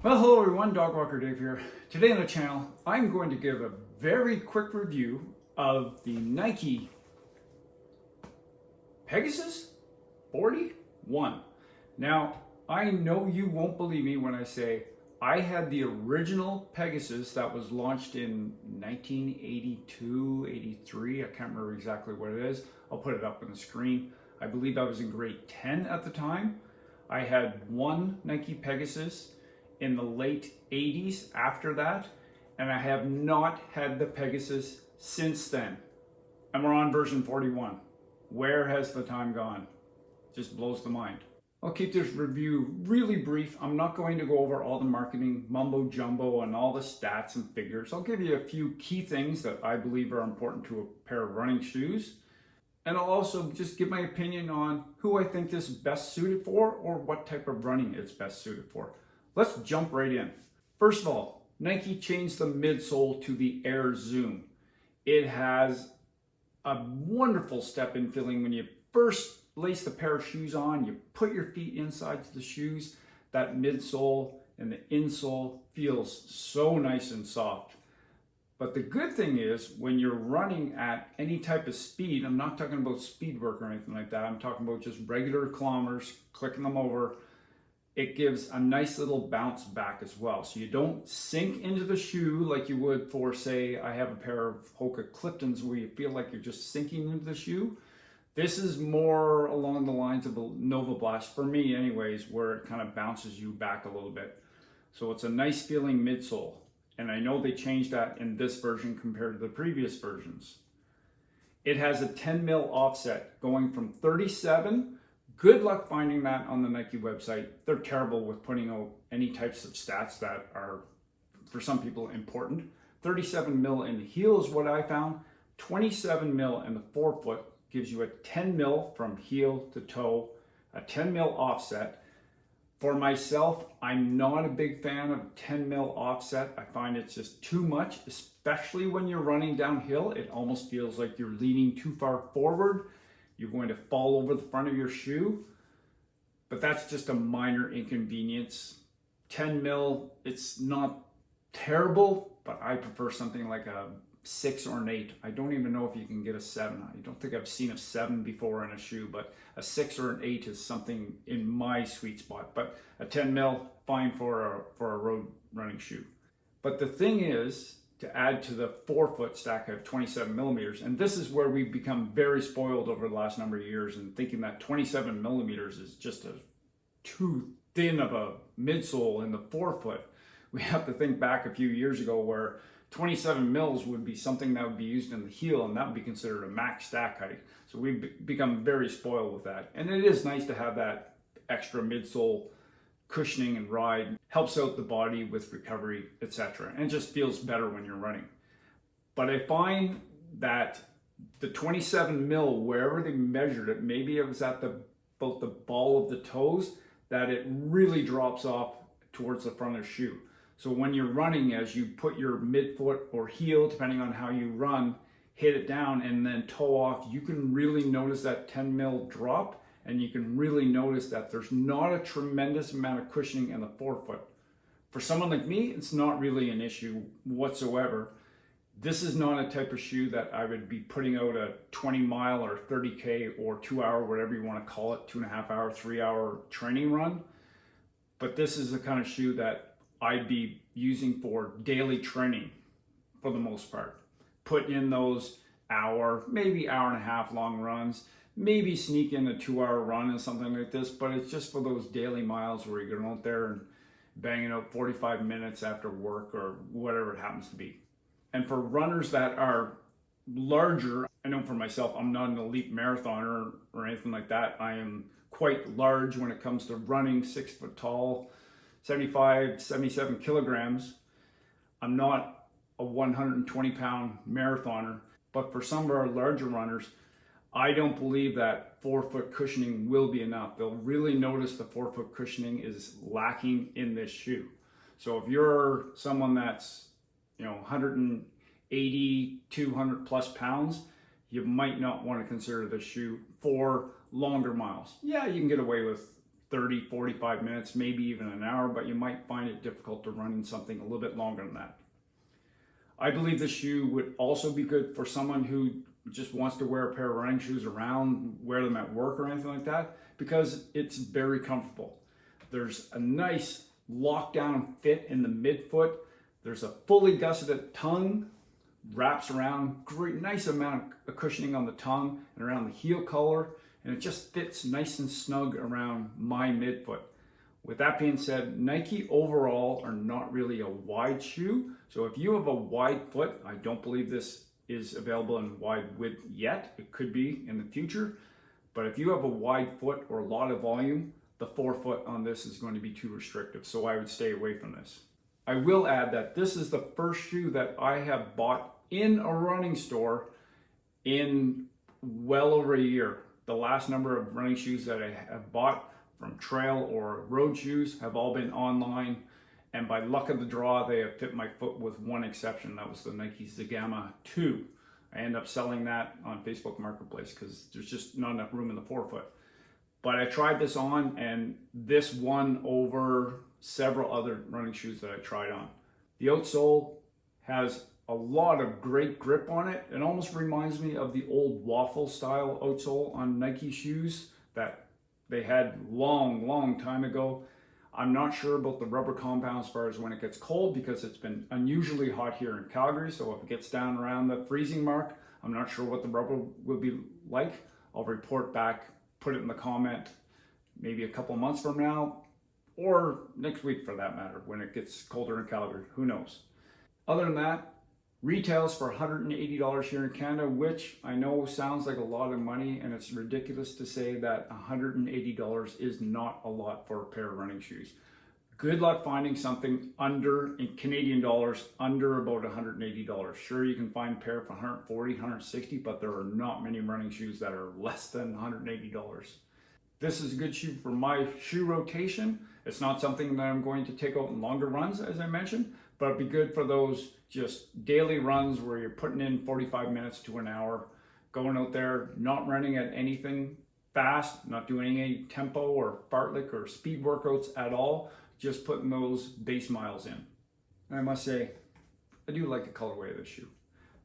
Well, hello everyone, Dog Walker Dave here. Today on the channel, I'm going to give a very quick review of the Nike PEGASUS 41. Now, I know you won't believe me when I say I had the original PEGASUS that was launched in 1982, 83. I can't remember exactly what it is. I'll put it up on the screen. I believe I was in grade 10 at the time. I had one Nike PEGASUS in the late 80s after that, and I have not had the PEGASUS since then. And we're on version 41. Where has the time gone? Just blows the mind. I'll keep this review really brief. I'm not going to go over all the marketing mumbo jumbo and all the stats and figures. I'll give you a few key things that I believe are important to a pair of running shoes. And I'll also just give my opinion on who I think this is best suited for or what type of running it's best suited for. Let's jump right in. First of all, Nike changed the midsole to the Air Zoom. It has a wonderful step-in feeling when you first lace the pair of shoes on, you put your feet inside the shoes, that midsole and the insole feels so nice and soft. But the good thing is when you're running at any type of speed, I'm not talking about speed work or anything like that, I'm talking about just regular kilometers, clicking them over, it gives a nice little bounce back as well. So you don't sink into the shoe like you would for, say, I have a pair of Hoka Cliftons where you feel like you're just sinking into the shoe. This is more along the lines of a Nova Blast, for me anyways, where it kind of bounces you back a little bit. So it's a nice feeling midsole. And I know they changed that in this version compared to the previous versions. It has a 10 mil offset going from 37. Good luck finding that on the Nike website. They're terrible with putting out any types of stats that are, for some people, important. 37 mil in the heel is what I found. 27 mil in the forefoot gives you a 10 mil from heel to toe, a 10 mil offset. For myself, I'm not a big fan of 10 mil offset. I find it's just too much, especially when you're running downhill. It almost feels like you're leaning too far forward. You're going to fall over the front of your shoe, but that's just a minor inconvenience. 10 mil, it's not terrible, but I prefer something like a 6 or an 8. I don't even know if you can get a 7. I don't think I've seen a 7 before in a shoe, but a 6 or an 8 is something in my sweet spot. But a 10 mil, fine for a road running shoe. But the thing is, to add to the forefoot stack, I have 27 millimeters. And this is where we've become very spoiled over the last number of years and thinking that 27 millimeters is just too thin of a midsole in the forefoot. We have to think back a few years ago where 27 mils would be something that would be used in the heel, and that would be considered a max stack height. So we've become very spoiled with that. And it is nice to have that extra midsole cushioning and ride, helps out the body with recovery, etc. And it just feels better when you're running. But I find that the 27 mil, wherever they measured it, maybe it was at about the ball of the toes, that it really drops off towards the front of the shoe. So when you're running, as you put your midfoot or heel, depending on how you run, hit it down and then toe off, you can really notice that 10 mil drop. And you can really notice that there's not a tremendous amount of cushioning in the forefoot. For someone like me, it's not really an issue whatsoever. This is not a type of shoe that I would be putting out a 20 mile or 30K or 2 hour, whatever you want to call it, 2.5 hour, 3 hour training run. But this is the kind of shoe that I'd be using for daily training for the most part. Put in those hour, maybe hour and a half long runs. Maybe sneak in a 2 hour run and something like this, but it's just for those daily miles where you're going out there and banging out 45 minutes after work or whatever it happens to be. And for runners that are larger, I know for myself, I'm not an elite marathoner or anything like that. I am quite large when it comes to running, 6 foot tall, 75, 77 kilograms. I'm not a 120 pound marathoner, but for some of our larger runners, I don't believe that forefoot cushioning will be enough. They'll really notice the forefoot cushioning is lacking in this shoe. So if you're someone that's, 180, 200 plus pounds, you might not want to consider this shoe for longer miles. Yeah, you can get away with 30, 45 minutes, maybe even an hour, but you might find it difficult to run in something a little bit longer than that. I believe this shoe would also be good for someone who just wants to wear a pair of running shoes around, wear them at work or anything like that, because it's very comfortable. There's a nice lockdown fit in the midfoot. There's a fully gusseted tongue, wraps around, great, nice amount of cushioning on the tongue and around the heel collar, and it just fits nice and snug around my midfoot. With that being said, Nike overall are not really a wide shoe. So if you have a wide foot, I don't believe this is available in wide width yet. It could be in the future. But if you have a wide foot or a lot of volume, the forefoot on this is going to be too restrictive. So I would stay away from this. I will add that this is the first shoe that I have bought in a running store in well over a year. The last number of running shoes that I have bought from trail or road shoes have all been online, and by luck of the draw they have fit my foot with one exception. That was the Nike Zagama 2. I end up selling that on Facebook Marketplace because there's just not enough room in the forefoot. But I tried this on, and this won over several other running shoes that I tried on. The outsole has a lot of great grip on it. It almost reminds me of the old waffle style outsole on Nike shoes that they had long time ago. I'm not sure about the rubber compound as far as when it gets cold, because it's been unusually hot here in Calgary. So if it gets down around the freezing mark, I'm not sure what the rubber will be like. I'll report back, put it in the comment, maybe a couple months from now, or next week for that matter, when it gets colder in Calgary, who knows. Other than that, retails for $180 here in Canada, which I know sounds like a lot of money, and it's ridiculous to say that $180 is not a lot for a pair of running shoes. Good luck finding something under, in Canadian dollars, under about $180. Sure, you can find a pair for $140, $160, but there are not many running shoes that are less than $180. This is a good shoe for my shoe rotation. It's not something that I'm going to take out in longer runs, as I mentioned, but it'd be good for those just daily runs where you're putting in 45 minutes to an hour, going out there, not running at anything fast, not doing any tempo or fartlek or speed workouts at all, just putting those base miles in. And I must say, I do like the colorway of this shoe.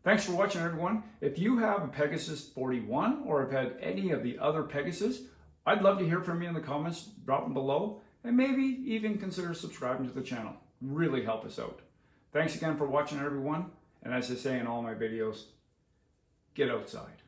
Thanks for watching, everyone. If you have a Pegasus 41 or have had any of the other Pegasus, I'd love to hear from you in the comments. Drop them below, and maybe even consider subscribing to the channel. Really help us out. Thanks again for watching, everyone. And as I say in all my videos, get outside.